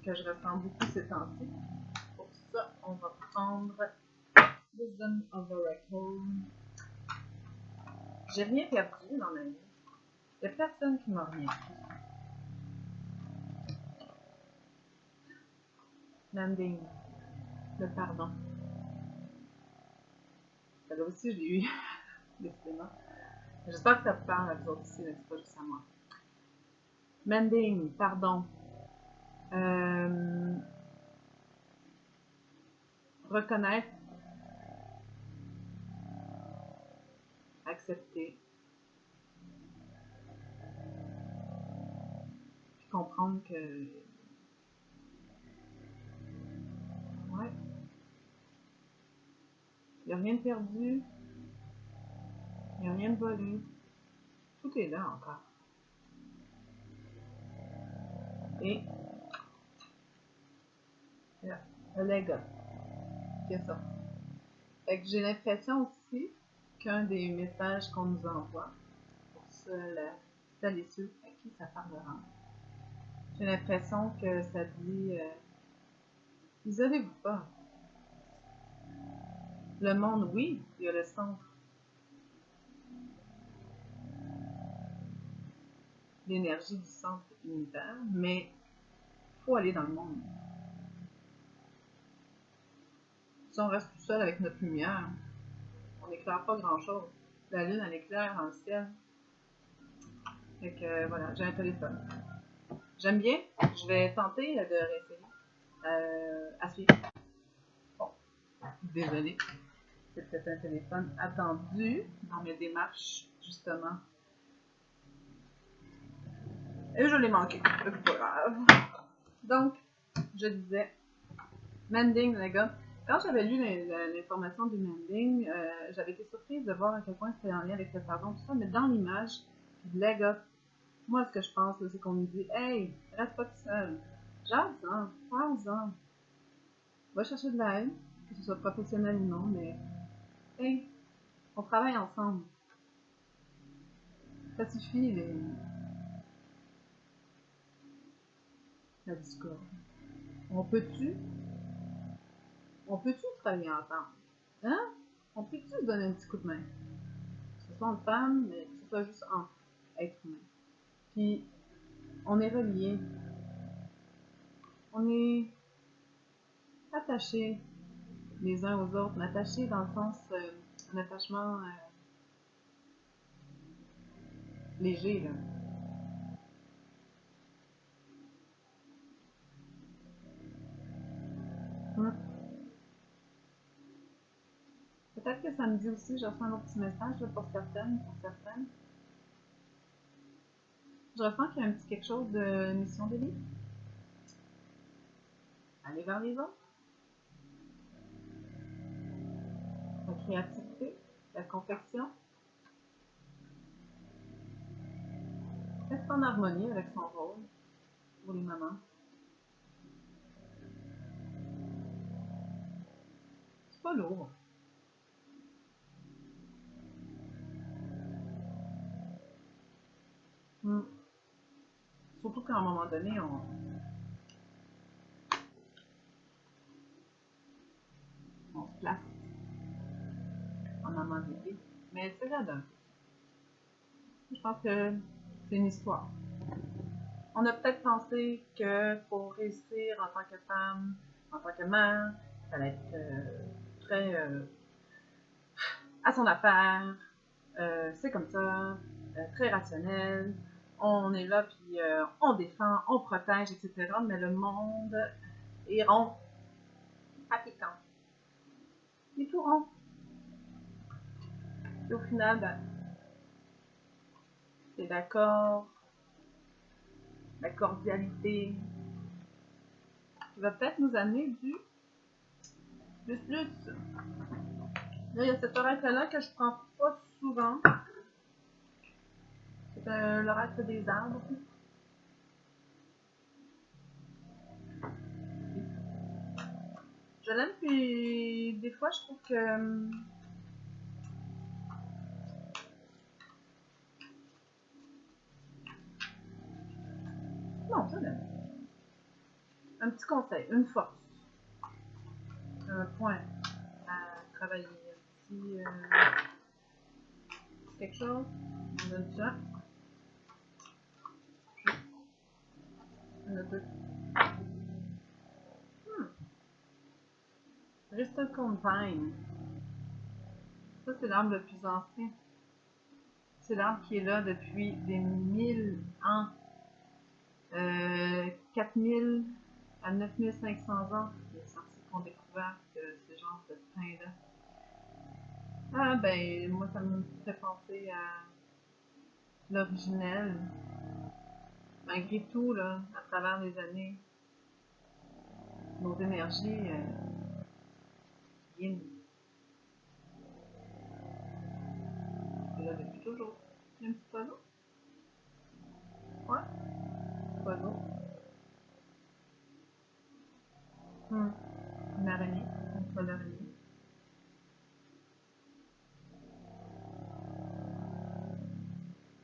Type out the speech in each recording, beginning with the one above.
que je ressens beaucoup ces temps-ci. Pour ça, on va prendre Wisdom of Oracle. J'ai rien perdu dans ma vie. Il n'y a personne qui m'a rien pris. Landing. Le pardon. Ça là aussi, je l'ai eu. Décidément. J'espère que ça vous parle à vous autres aussi, mais c'est pas juste à moi. Mending, pardon. Reconnaître. Accepter. Puis comprendre que... Ouais. Il n'y a rien de perdu. Il n'y a rien de volé. Tout est là encore. Et là, le leg up qui est sorti. Fait que j'ai l'impression aussi qu'un des messages qu'on nous envoie, pour celles et ceux à qui ça parlera, j'ai l'impression que ça dit isolez-vous pas. Le monde, oui, il y a le centre. L'énergie du centre unitaire, mais il faut aller dans le monde. Si on reste tout seul avec notre lumière, on n'éclaire pas grand-chose. La lune, elle éclaire dans le ciel. Fait que voilà, j'ai un téléphone. J'aime bien. Je vais tenter de réessayer. À suivre. Bon, désolée. C'est peut-être un téléphone attendu dans mes démarches, justement. Et je l'ai manqué. C'est pas grave. Donc, je disais, mending, les gars. Quand j'avais lu l'information du mending, j'avais été surprise de voir à quel point c'était en lien avec le pardon, tout ça, mais dans l'image, les gars, moi, ce que je pense, c'est qu'on me dit, hey, reste pas tout seul. Jase-en, parle-en. Va chercher de l'aide, que ce soit professionnel ou non, mais, hey, on travaille ensemble. Ça suffit, la discorde. On peut-tu travailler ensemble? Hein? On peut-tu se donner un petit coup de main? Que ce soit en femme, mais que ce soit juste entre êtres humains. Puis, on est reliés. On est attachés les uns aux autres, mais attachés dans le sens, un attachement léger, là. Peut-être que ça me dit aussi, je reçois un autre petit message là, pour certaines. Je ressens qu'il y a un petit quelque chose de mission de vie. Aller vers les autres. La créativité, la confection. Être en harmonie avec son rôle pour les mamans. C'est pas lourd. Surtout qu'à un moment donné, on se place en maman bébé. Mais c'est là d'un. Je pense que c'est une histoire. On a peut-être pensé que pour réussir en tant que femme, en tant que mère, il fallait être très à son affaire. C'est comme ça, très rationnel. On est là, puis on défend, on protège, etc. Mais le monde est rond, palpitant. Il est tout rond. Et au final, ben, c'est d'accord, la cordialité, qui va peut-être nous amener du plus. Là, il y a cet oracle-là que je prends pas souvent. C'est l'oracle des arbres. Je l'aime, puis des fois, je trouve que non, je l'aime. Un petit conseil, une force, un point à travailler. Si quelque chose, on donne ça. On a deux. Crystal Combine. Ça, c'est l'arbre le plus ancien. C'est l'arbre qui est là depuis des 1000 ans. 4000 à 9500 ans. Les scientifiques ont découvert que ce genre de pin-là. Ah, ben, moi, ça me fait penser à l'originel. Malgré tout, là, à travers les années, nos énergies yin. C'est là depuis toujours. Il y a un petit oiseau? Ouais, petit oiseau. Une araignée, une toile d'araignée.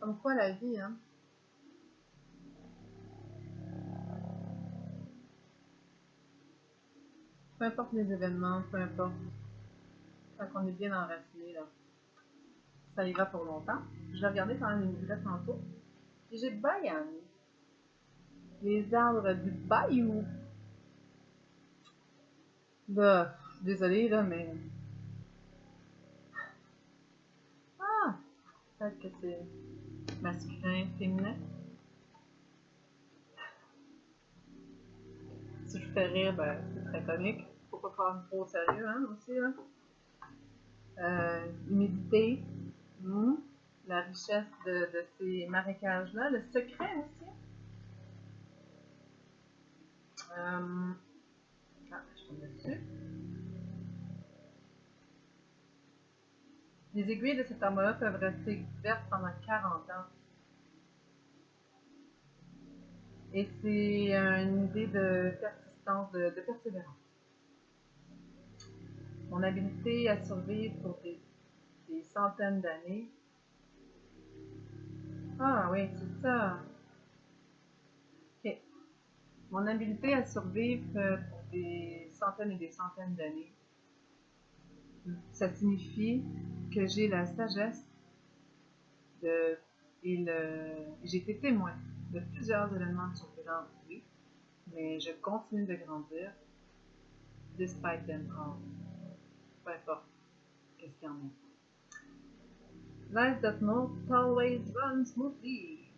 Comme quoi la vie, hein? Peu importe les événements, peu importe. Quand on est bien enraciné, là, ça y va pour longtemps. Je vais regarder quand même une nouvelle tantôt. Puis j'ai Bayan. Les arbres du bayou. Là, je suis désolée, là, mais. Ah! Peut-être que c'est masculin, féminin. Si je fais rire, ben, c'est très comique. Faut pas prendre trop au sérieux, hein, aussi, là. Humidité. La richesse de ces marécages-là. Le secret aussi. Je tombe dessus. Les aiguilles de cet arbre-là peuvent rester vertes pendant 40 ans. Et c'est une idée de persistance, de persévérance. Mon habilité à survivre pour des centaines d'années. Ah oui, c'est ça. Ok. Mon habilité à survivre pour des centaines et des centaines d'années. Ça signifie que j'ai la sagesse de, j'ai été témoin de plusieurs événements turbulents, oui, mais je continue de grandir despite them all. Peu importe qu'est-ce qu'il y en a. Life does not always run smoothly.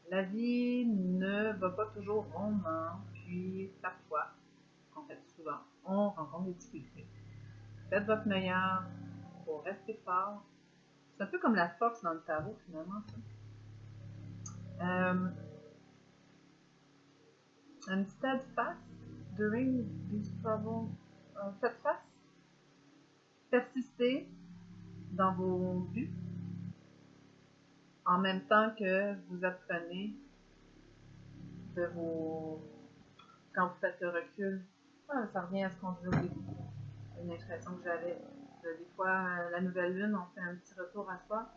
La vie ne va pas toujours rondement, puis parfois, en fait souvent, on rencontre des difficultés. Faites votre meilleur, faut rester fort. C'est un peu comme la force dans le tarot finalement. And steadfast during these troubles. Faites face, persistez dans vos buts, en même temps que vous apprenez de vos... Quand vous faites le recul, ça revient à ce qu'on disait au début. Une expression que j'avais. Des fois, la nouvelle lune, on fait un petit retour à soi,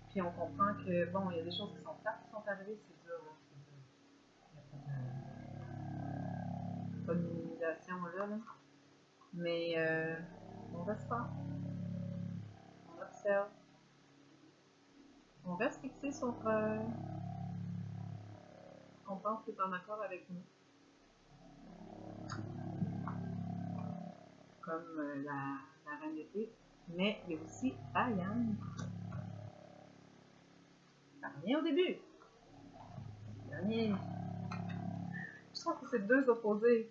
puis on comprend que, bon, il y a des choses qui sont plates qui sont arrivées, c'est dur, là, c'est dur. Il n'y a pas de minimalisation là. Mais on reste fort, on observe, on reste fixé sur qu'on pense qui est en accord avec nous. Comme la reine d'été, mais il y a aussi Bayan. Ça revient au début. Dernier. Je trouve que c'est deux opposés.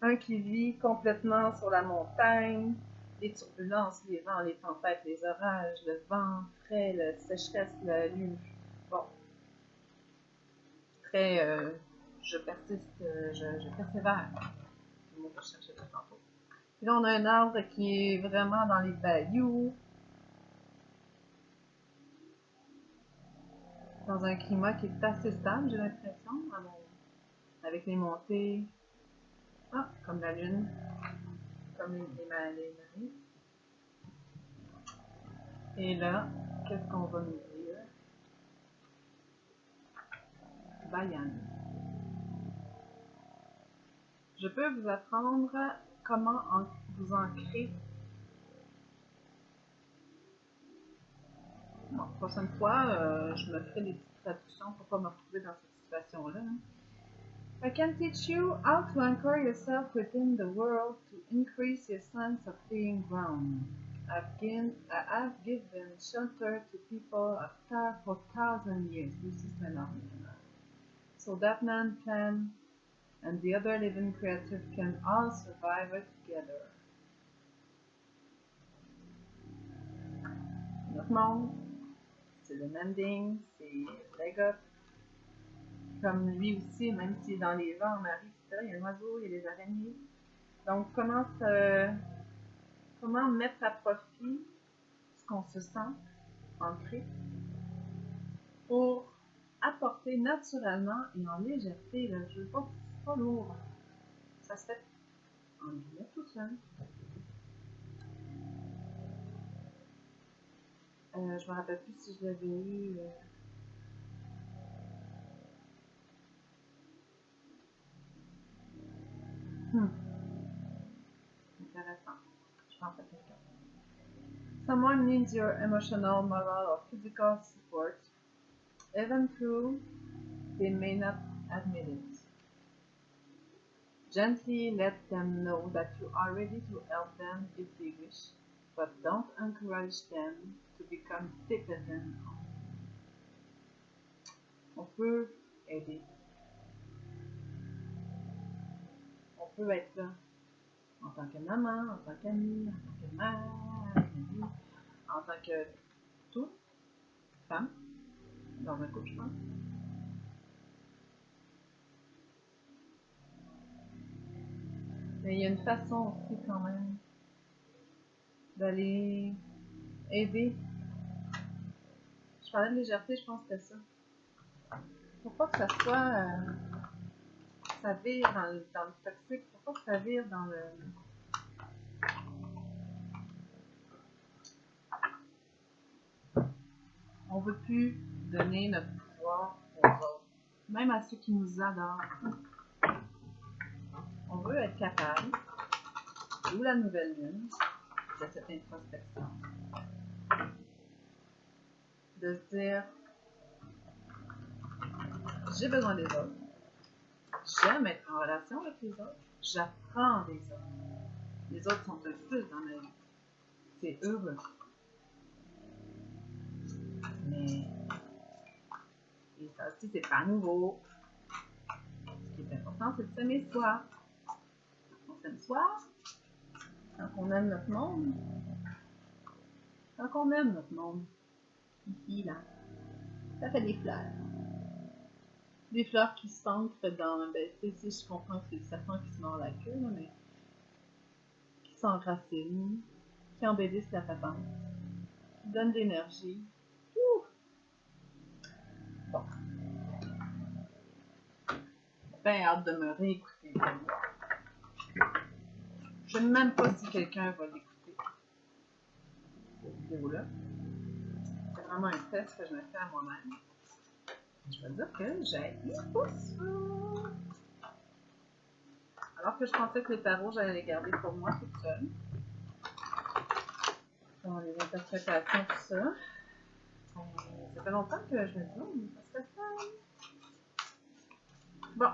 Un qui vit complètement sur la montagne, les turbulences, les vents, les tempêtes, les orages, le vent frais, la sécheresse, la lune. Bon. Très, je persiste, je persévère. C'est le mot que je cherchais tantôt. Puis là, on a un arbre qui est vraiment dans les bayous, dans un climat qui est assez stable, j'ai l'impression, avec les montées, comme la lune, comme les marées. Et là, qu'est-ce qu'on va nous dire? Bayan. Je peux vous apprendre comment vous ancrer. Bon, prochaine fois, je me ferai des petites traductions pour pas me retrouver dans cette situation-là. I can teach you how to anchor yourself within the world to increase your sense of being grounded. I've given shelter to people for 1,000 years. This is so that man, plant, and the other living creatures can all survive together. Notre monde, c'est le mending, c'est Legot. Comme lui aussi, même s'il est dans les vents en Marie, etc., il y a un oiseau, il y a des araignées. Donc, comment mettre à profit ce qu'on se sent ancré pour apporter naturellement et en légèreté, là, je veux pas lourd. Ça se fait en guillemets tout seul. Je me rappelle plus si je l'avais eu. Intéressant. Je pense à quelqu'un. Someone needs your emotional, moral, or physical support, even though they may not admit it. Gently let them know that you are ready to help them if they wish, but don't encourage them to become dependent on you. On peut aider. On peut être là en tant que maman, en tant qu'amie, en tant que mère, en tant que toute femme, dans un couple, je pense. Mais il y a une façon aussi quand même d'aller aider. Je parlais de légèreté, je pense que c'est ça. Faut pas que ça soit ça vire dans le toxique, faut pas que ça vire dans le on veut plus donner notre pouvoir aux autres, même à ceux qui nous adorent. On veut être capable, d'où la nouvelle lune, de cette introspection, de se dire j'ai besoin des autres, j'aime être en relation avec les autres, j'apprends des autres. Les autres sont un plus dans ma vie. C'est heureux. Mais et ça aussi, c'est pas nouveau. Ce qui est important, c'est de s'aimer soi. On s'aime soi, quand on aime notre monde. Quand on aime notre monde. Ici, là. Ça fait des fleurs. Des fleurs qui s'ancrent dans... Ben, si je comprends que c'est le serpent qui se mord la queue, là, mais... qui s'enracinent, qui embellissent la patente, qui donnent de l'énergie. Bon. Ben hâte de me réécouter. Je ne sais même pas si quelqu'un va l'écouter, cette vidéo-là. C'est vraiment un test que je me fais à moi-même. Je vais dire que j'ai pas ça. Alors que je pensais que les tarots, j'allais les garder pour moi toute seule. Dans les interprétations, tout ça. Ça fait longtemps que je me dis, ça serait ça. Bon.